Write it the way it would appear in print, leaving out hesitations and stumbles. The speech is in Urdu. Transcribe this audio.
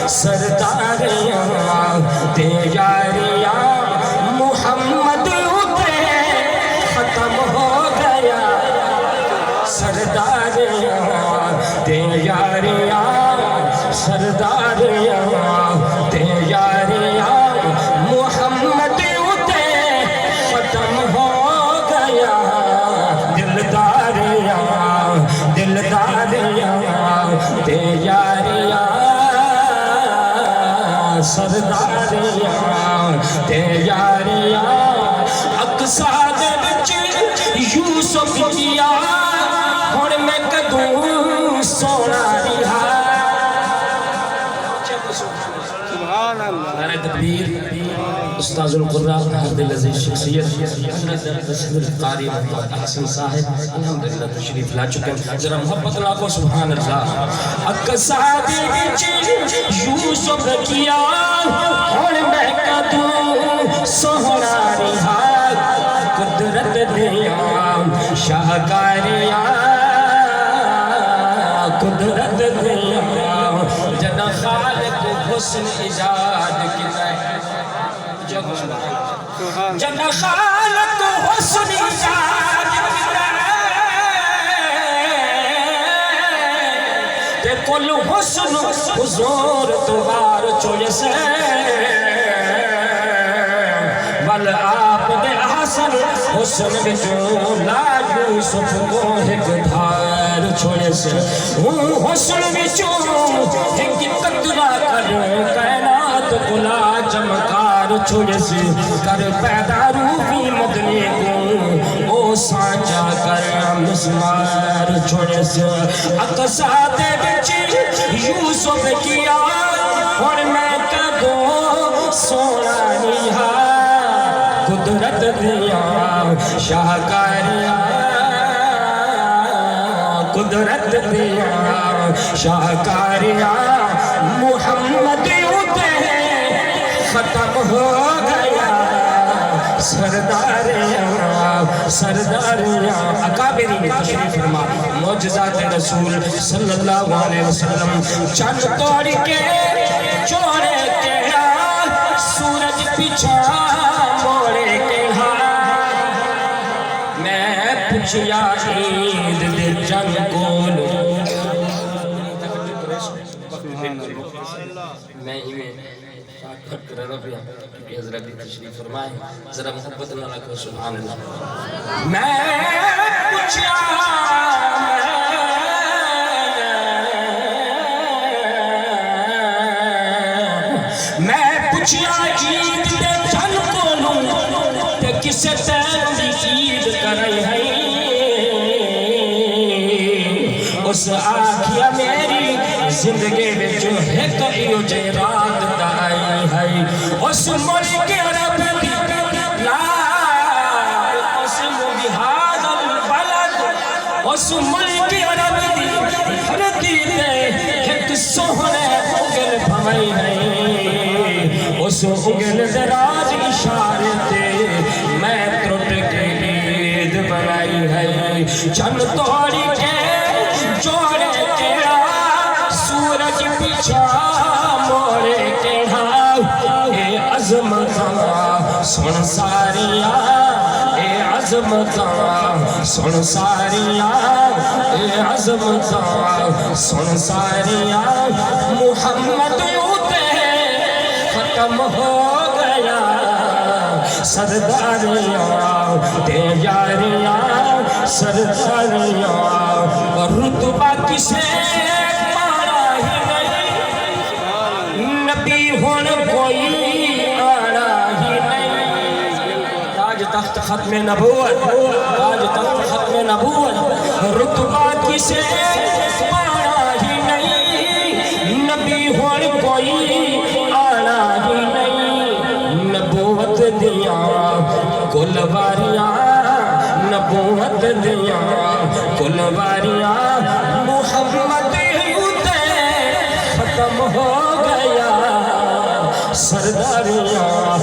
سرداریاں تے یاریاں محمد اتے ختم ہو گیا سرداریاں تے یاریاں سرداریاں تے یاریاں محمد اتے ختم ہو گیا دلداریاں دلداریاں تے یاریاں سرداریاں تے یاریاں اقصا دے وچ یوسف کیا ہن میں کدوں سونا رہا سبحان اللہ نعرہ تکبیر استاذ القراء حد العزیز شخصیت حضرت تصویر قاری محمد احسن صاحب الحمدللہ تشریف لا چکے ہیں ذرا محبت لاکھو سبحان اللہ اقصا دے وچ یوسف کیا ہن میں کدوں سونا رہا قدرت دیاں شاہکاریاں قدرت دیاں جنا خالق حسن ایجاد کیتا ہے جنا خالق حسن ایجاد کیتا ہے تے کل حسن حضور دوار چوئے سے ول آپ دے حسن حسن بچوں لا یوسف کو ایک دھار چھوڑے سے حسن بچوں ایک قطرہ کر کائنات کلا چمکار چھوڑے سے کر پیدا روحی مدنی کو او سانچا کر مسمار چھوڑے سے اقصا دے وچ یوسف کیا اور میں کدوں سونا رہا قدرت دیاں شاہکاریاں قدرت دیاں شاہکاریاں محمد اتے ختم ہو گیا سرداریاں سرداریاں اکابری میں تشریف فرما معجزات رسول صلی اللہ علیہ وسلم چند توڑ کے چوڑے کے سورج پیچھا موڑے کے میں پوچھیا عید دے جن کولو میں ہی میں پھٹ کر رہا پیا کہ حضرت تشریف فرمائے ذرا محبت نہ رکھو سبحان اللہ میں پوچھیا میں پوچھیا عید دے جن کولو تے کسے تین دی عید کرائی ہے اس آکھیا میری زندگی میں جو ہے کئیو جے رات دائی ہے اس ملک عرب دی لا اسم بہذا البلد اس ملک عرب دی دھرتی تے ایک سوہنے انگل بھمائی ہے اس انگل دراز اشارے تے میں ترٹ کے عید بنائی ہے چند توڑی کے جوڑے کے سورج پیچھا موڑے کے اے عظمتاں سن ساریاں اے عظمتاں سن ساریاں اے عظمتاں سن ساریاں محمد اتے ختم ہو گیا سرداریاں تے یاریاں سرداریاں اور رتبہ کسے پارا ہی نہیں نبی ہون کوئی آڑا ہی نہیں تاج تخت ختم نبوت تاج تخت ختم نبوت رتبہ کسے پارا ہی نہیں نبی ہون کوئی آڑا ہی نہیں نبوت دیاں کل واریاں نبوت دیاں کل واریاں محمد اتے ختم ہو گیا سرداریاں